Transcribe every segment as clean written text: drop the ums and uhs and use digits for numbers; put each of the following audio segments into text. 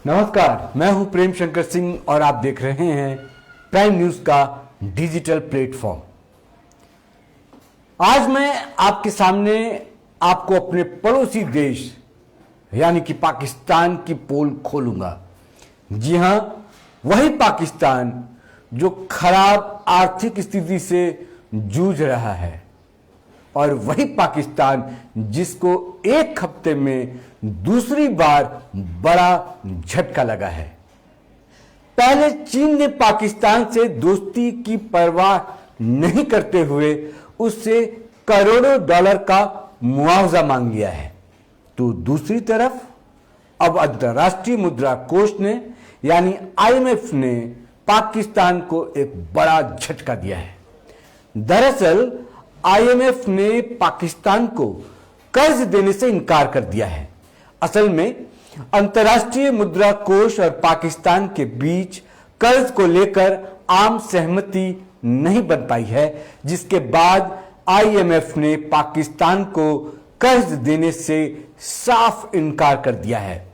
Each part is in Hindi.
नमस्कार, मैं हूं प्रेम शंकर सिंह और आप देख रहे हैं प्राइम न्यूज का डिजिटल प्लेटफॉर्म। आज मैं आपके सामने आपको अपने पड़ोसी देश यानी कि पाकिस्तान की पोल खोलूंगा। जी हां, वही पाकिस्तान जो खराब आर्थिक स्थिति से जूझ रहा है और वही पाकिस्तान जिसको एक हफ्ते में दूसरी बार बड़ा झटका लगा है। पहले चीन ने पाकिस्तान से दोस्ती की परवाह नहीं करते हुए उससे करोड़ों डॉलर का मुआवजा मांग लिया है, तो दूसरी तरफ अब अंतर्राष्ट्रीय मुद्रा कोष ने यानी आईएमएफ ने पाकिस्तान को एक बड़ा झटका दिया है। दरअसल आईएमएफ ने पाकिस्तान को कर्ज देने से इनकार कर दिया है। असल में अंतर्राष्ट्रीय मुद्रा कोष और पाकिस्तान के बीच कर्ज को लेकर आम सहमति नहीं बन पाई है, जिसके बाद आईएमएफ ने पाकिस्तान को कर्ज देने से साफ इनकार कर दिया है।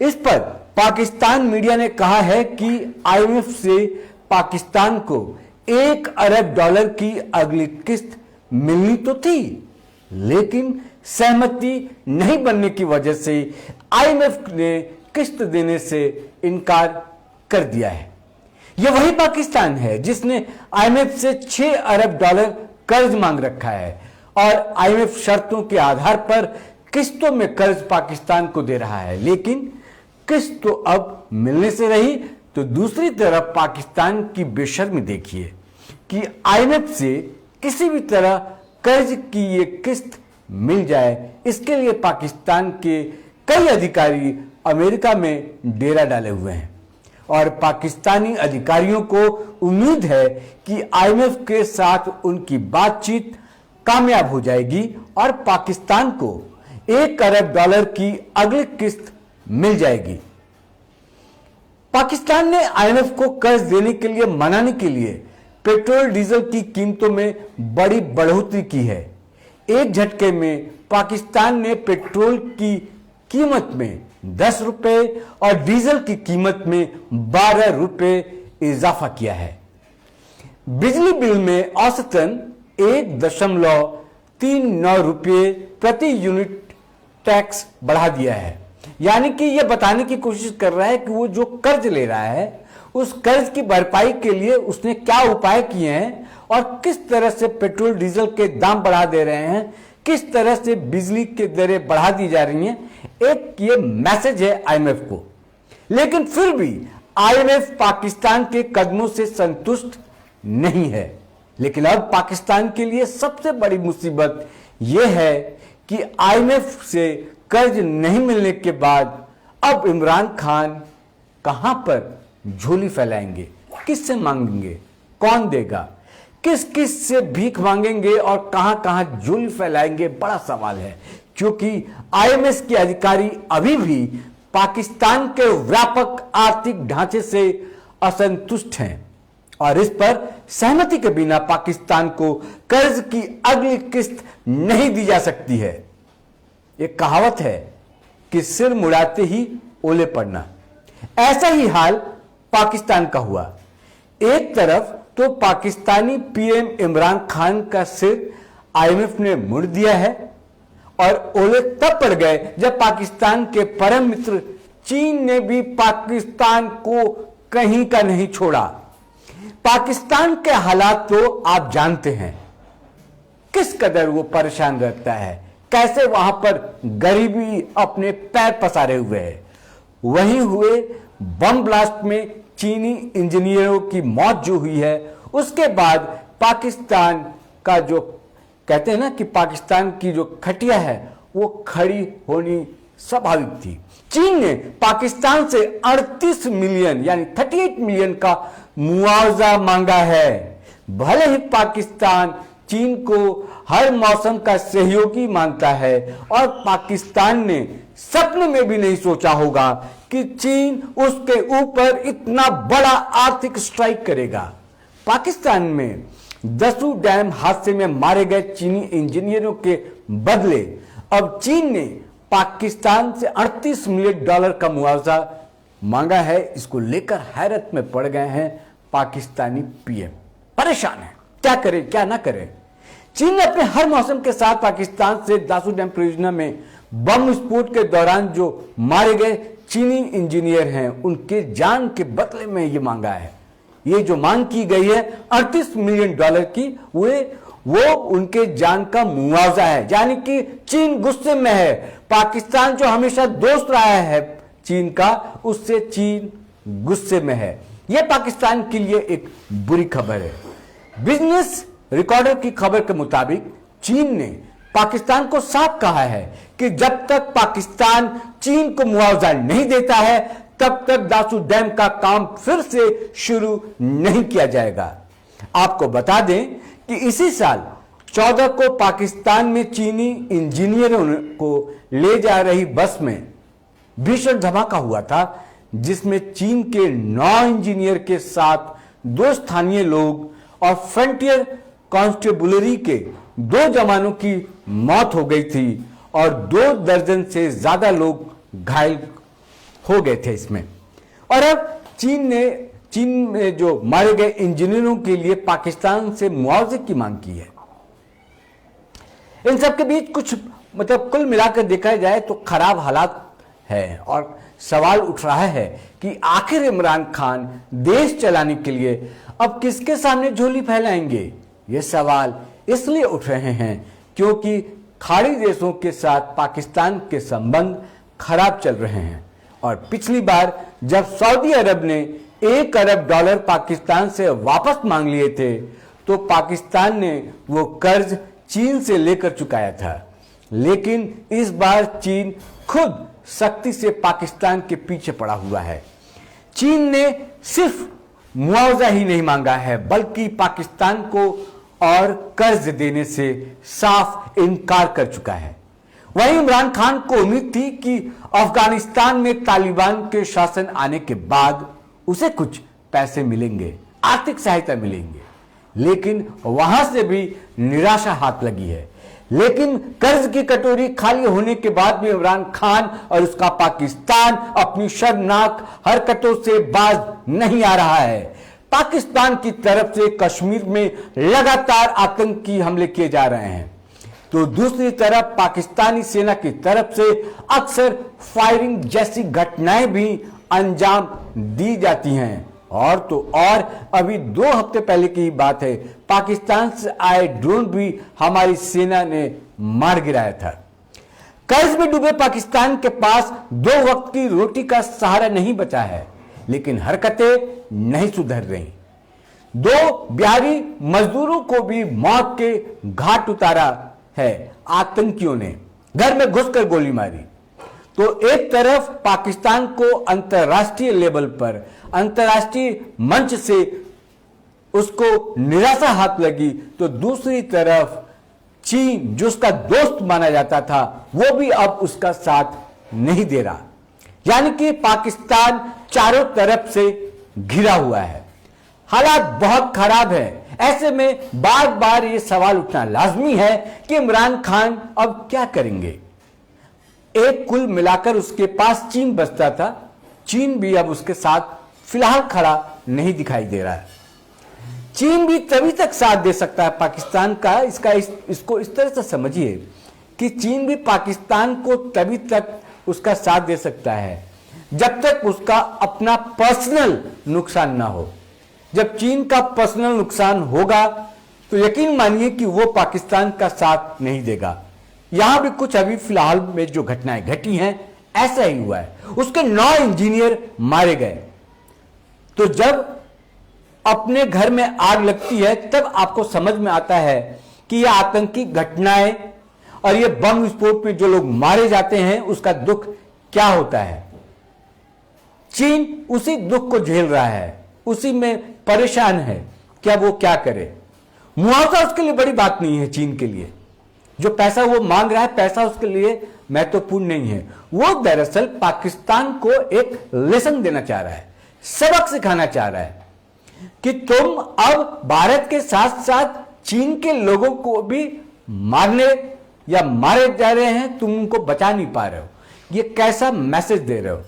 इस पर पाकिस्तान मीडिया ने कहा है कि आईएमएफ से पाकिस्तान को $1 अरब की अगली किस्त मिलनी तो थी, लेकिन सहमति नहीं बनने की वजह से आईएमएफ ने किस्त देने से इनकार कर दिया है। यह वही पाकिस्तान है जिसने आईएमएफ से $6 अरब कर्ज मांग रखा है और आईएमएफ शर्तों के आधार पर किस्तों में कर्ज पाकिस्तान को दे रहा है, लेकिन किस्त तो अब मिलने से रही। तो दूसरी तरफ पाकिस्तान की बेशर्मी देखिए कि आईएमएफ से किसी भी तरह कर्ज की ये किस्त मिल जाए, इसके लिए पाकिस्तान के कई अधिकारी अमेरिका में डेरा डाले हुए हैं और पाकिस्तानी अधिकारियों को उम्मीद है कि आईएमएफ के साथ उनकी बातचीत कामयाब हो जाएगी और पाकिस्तान को $1 अरब की अगली किस्त मिल जाएगी। पाकिस्तान ने आईएमएफ को कर्ज देने के लिए मनाने के लिए पेट्रोल डीजल की कीमतों में बड़ी बढ़ोतरी की है। एक झटके में पाकिस्तान ने पेट्रोल की कीमत में ₹10 और डीजल की कीमत में ₹12 इजाफा किया है। बिजली बिल में औसतन ₹1.39 प्रति यूनिट टैक्स बढ़ा दिया है, यानी कि यह बताने की कोशिश कर रहा है कि वो जो कर्ज ले रहा है उस कर्ज की भरपाई के लिए उसने क्या उपाय किए हैं और किस तरह से पेट्रोल डीजल के दाम बढ़ा दे रहे हैं, किस तरह से बिजली की दरें बढ़ा दी जा रही हैं। एक ये मैसेज है आईएमएफ को, लेकिन फिर भी आईएमएफ पाकिस्तान के कदमों से संतुष्ट नहीं है। लेकिन अब पाकिस्तान के लिए सबसे बड़ी मुसीबत यह है कि आईएमएफ से कर्ज नहीं मिलने के बाद अब इमरान खान कहां पर झोली फैलाएंगे, किससे मांगेंगे, कौन देगा, किस किस से भीख मांगेंगे और कहां कहां झोली फैलाएंगे, बड़ा सवाल है। क्योंकि आईएमएफ के अधिकारी अभी भी पाकिस्तान के व्यापक आर्थिक ढांचे से असंतुष्ट हैं और इस पर सहमति के बिना पाकिस्तान को कर्ज की अगली किस्त नहीं दी जा सकती है। एक कहावत है कि सिर मुड़ाते ही ओले पड़ना। ऐसा ही हाल पाकिस्तान का हुआ। एक तरफ तो पाकिस्तानी पीएम इमरान खान का सिर आईएमएफ ने मुड़ दिया है और ओले तब पड़ गए जब पाकिस्तान के परम मित्र चीन ने भी पाकिस्तान को कहीं का नहीं छोड़ा। पाकिस्तान के हालात तो आप जानते हैं, किस कदर वो परेशान रहता है, कैसे वहां पर गरीबी अपने पैर पसारे हुए है। वहीं हुए बम ब्लास्ट में चीनी इंजीनियरों की मौत जो हुई है, उसके बाद पाकिस्तान का जो कहते हैं ना कि पाकिस्तान की जो खटिया है वो खड़ी होनी स्वाभाविक थी। चीन ने पाकिस्तान से 38 मिलियन यानी 38 मिलियन का मुआवजा मांगा है। भले ही पाकिस्तान चीन को हर मौसम का सहयोगी मानता है और पाकिस्तान ने सपने में भी नहीं सोचा होगा कि चीन उसके ऊपर इतना बड़ा आर्थिक स्ट्राइक करेगा। पाकिस्तान में दसू डैम हादसे में मारे गए चीनी इंजीनियरों के बदले अब चीन ने पाकिस्तान से $38 मिलियन का मुआवजा मांगा है, इसको लेकर हैरत में पड़ गए हैं पाकिस्तानी पीएम। परेशान है, क्या करे क्या ना करे। चीन ने अपने हर मौसम के साथ पाकिस्तान से दासू डैम परियोजना में बम विस्फोट के दौरान जो मारे गए चीनी इंजीनियर हैं, उनके जान के बदले में ये मांगा है। ये जो मांग की गई है 38 मिलियन डॉलर की, वो उनके जान का मुआवजा है। यानी कि चीन गुस्से में है। पाकिस्तान जो हमेशा दोस्त रहा है चीन का, उससे चीन गुस्से में है। यह पाकिस्तान के लिए एक बुरी खबर है। बिजनेस रिकॉर्डर की खबर के मुताबिक चीन ने पाकिस्तान को साफ कहा है कि जब तक पाकिस्तान चीन को मुआवजा नहीं देता है, तब तक दासू डैम का काम फिर से शुरू नहीं किया जाएगा। आपको बता दें कि इसी साल 14 को पाकिस्तान में चीनी इंजीनियरों को ले जा रही बस में भीषण धमाका हुआ था, जिसमें चीन के 9 इंजीनियर के साथ 2 स्थानीय लोग और फ्रंटियर कॉन्स्टेबुलरी के 2 जवानों की मौत हो गई थी और 2 दर्जन से ज्यादा लोग घायल हो गए थे इसमें। और अब चीन में जो मारे गए इंजीनियरों के लिए पाकिस्तान से मुआवजे की मांग की है। इन सब के बीच कुछ कुल मिलाकर देखा जाए तो खराब हालात है और सवाल उठ रहा है कि आखिर इमरान खान देश चलाने के लिए अब किसके सामने झोली फैलाएंगे। ये सवाल इसलिए उठ रहे हैं क्योंकि खाड़ी देशों के साथ पाकिस्तान के संबंध खराब चल रहे हैं और पिछली बार जब सऊदी अरब ने $1 अरब पाकिस्तान से वापस मांग लिए थे, तो पाकिस्तान ने वो कर्ज चीन से लेकर चुकाया था। लेकिन इस बार चीन खुद सख्ती से पाकिस्तान के पीछे पड़ा हुआ है। चीन ने सिर्फ मुआवजा ही नहीं मांगा है, बल्कि पाकिस्तान को और कर्ज देने से साफ इनकार कर चुका है। वहीं इमरान खान को उम्मीद थी कि अफगानिस्तान में तालिबान के शासन आने के बाद उसे कुछ पैसे मिलेंगे, आर्थिक सहायता मिलेंगे, लेकिन वहां से भी निराशा हाथ लगी है। लेकिन कर्ज की कटोरी खाली होने के बाद भी इमरान खान और उसका पाकिस्तान अपनी शर्मनाक हरकतों से बाज नहीं आ रहा है। पाकिस्तान की तरफ से कश्मीर में लगातार आतंकी हमले किए जा रहे हैं, तो दूसरी तरफ पाकिस्तानी सेना की तरफ से अक्सर फायरिंग जैसी घटनाएं भी अंजाम दी जाती हैं। और तो और अभी 2 हफ्ते पहले की बात है, पाकिस्तान से आए ड्रोन भी हमारी सेना ने मार गिराया था। कर्ज में डूबे पाकिस्तान के पास 2 वक्त की रोटी का सहारा नहीं बचा है, लेकिन हरकतें नहीं सुधर रही। 2 बिहारी मजदूरों को भी मौत के घाट उतारा है आतंकियों ने, घर में घुसकर गोली मारी। तो एक तरफ पाकिस्तान को अंतर्राष्ट्रीय लेवल पर, अंतर्राष्ट्रीय मंच से उसको निराशा हाथ लगी, तो दूसरी तरफ चीन जो उसका दोस्त माना जाता था, वो भी अब उसका साथ नहीं दे रहा। यानी कि पाकिस्तान चारों तरफ से घिरा हुआ है, हालात बहुत खराब है। ऐसे में बार बार ये सवाल उठना लाजमी है कि इमरान खान अब क्या करेंगे। एक कुल मिलाकर उसके पास चीन बचता था, चीन भी अब उसके साथ फिलहाल खड़ा नहीं दिखाई दे रहा है। चीन भी तभी तक साथ दे सकता है पाकिस्तान का, इसको इस तरह से समझिए कि चीन भी पाकिस्तान को तभी तक उसका साथ दे सकता है जब तक उसका अपना पर्सनल नुकसान ना हो। जब चीन का पर्सनल नुकसान होगा तो यकीन मानिए कि वो पाकिस्तान का साथ नहीं देगा। यहां भी कुछ अभी फिलहाल में जो घटनाएं घटी हैं, ऐसा ही हुआ है। उसके 9 इंजीनियर मारे गए। तो जब अपने घर में आग लगती है, तब आपको समझ में आता है कि यह आतंकी घटनाएं और ये बम विस्फोट में जो लोग मारे जाते हैं, उसका दुख क्या होता है। चीन उसी दुख को झेल रहा है, उसी में परेशान है। क्या वो क्या करे। मुआवजा उसके लिए बड़ी बात नहीं है। चीन के लिए जो पैसा वो मांग रहा है, पैसा उसके लिए महत्वपूर्ण नहीं है। वो दरअसल पाकिस्तान को एक लेसन देना चाह रहा है, सबक सिखाना चाह रहा है कि तुम अब भारत के साथ साथ चीन के लोगों को भी मारने या मारे जा रहे हैं, तुम उनको बचा नहीं पा रहे हो। ये कैसा मैसेज दे रहे हो।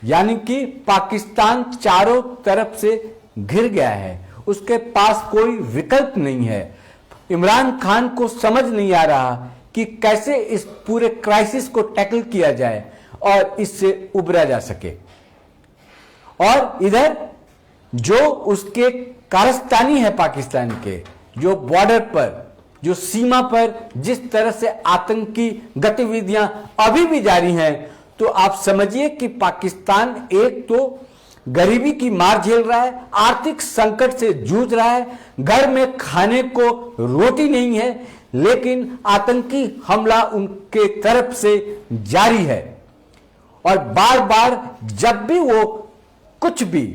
यानी कि पाकिस्तान चारों तरफ से घिर गया है, उसके पास कोई विकल्प नहीं है। इमरान खान को समझ नहीं आ रहा कि कैसे इस पूरे क्राइसिस को टैकल किया जाए और इससे उबरा जा सके। और इधर जो उसके कारस्तानी है पाकिस्तान के, जो बॉर्डर पर, जो सीमा पर जिस तरह से आतंकी गतिविधियां अभी भी जारी हैं, तो आप समझिए कि पाकिस्तान एक तो गरीबी की मार झेल रहा है, आर्थिक संकट से जूझ रहा है, घर में खाने को रोटी नहीं है, लेकिन आतंकी हमला उनके तरफ से जारी है। और बार बार जब भी वो कुछ भी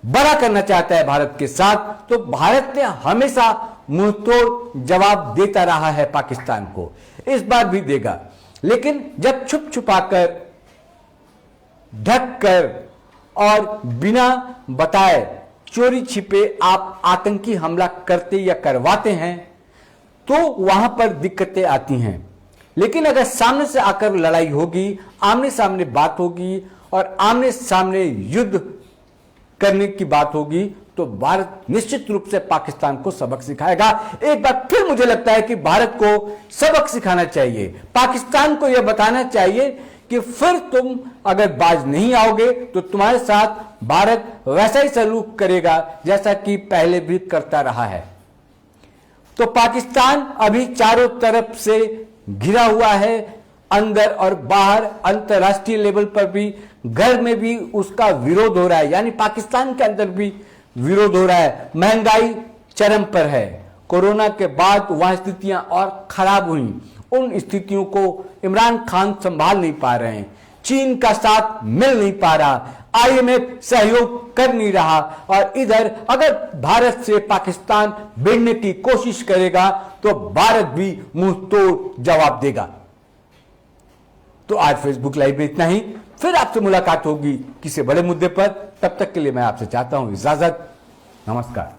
बड़ा करना चाहता है भारत के साथ, तो भारत ने हमेशा मुंहतोड़ जवाब देता रहा है पाकिस्तान को, इस बार भी देगा। लेकिन जब छुप छुपाकर, ढक कर और बिना बताए चोरी छिपे आप आतंकी हमला करते या करवाते हैं, तो वहां पर दिक्कतें आती हैं। लेकिन अगर सामने से आकर लड़ाई होगी, आमने सामने बात होगी और आमने सामने युद्ध करने की बात होगी, तो भारत निश्चित रूप से पाकिस्तान को सबक सिखाएगा। एक बार फिर मुझे लगता है कि भारत को सबक सिखाना चाहिए, पाकिस्तान को यह बताना चाहिए कि फिर तुम अगर बाज नहीं आओगे तो तुम्हारे साथ भारत वैसा ही सलूक करेगा जैसा कि पहले भी करता रहा है। तो पाकिस्तान अभी चारों तरफ से घिरा हुआ है, अंदर और बाहर, अंतरराष्ट्रीय लेवल पर भी, घर में भी उसका विरोध हो रहा है, यानी पाकिस्तान के अंदर भी विरोध हो रहा है। महंगाई चरम पर है, कोरोना के बाद वहां स्थितियां और खराब हुई, उन स्थितियों को इमरान खान संभाल नहीं पा रहे हैं, चीन का साथ मिल नहीं पा रहा, आईएमएफ सहयोग कर नहीं रहा, और इधर अगर भारत से पाकिस्तान भिड़ने की कोशिश करेगा तो भारत भी मुंह तोड़ जवाब देगा। तो आज फेसबुक लाइव में इतना ही, फिर आपसे मुलाकात होगी किसी बड़े मुद्दे पर। तब तक के लिए मैं आपसे चाहता हूं इजाजत। नमस्कार।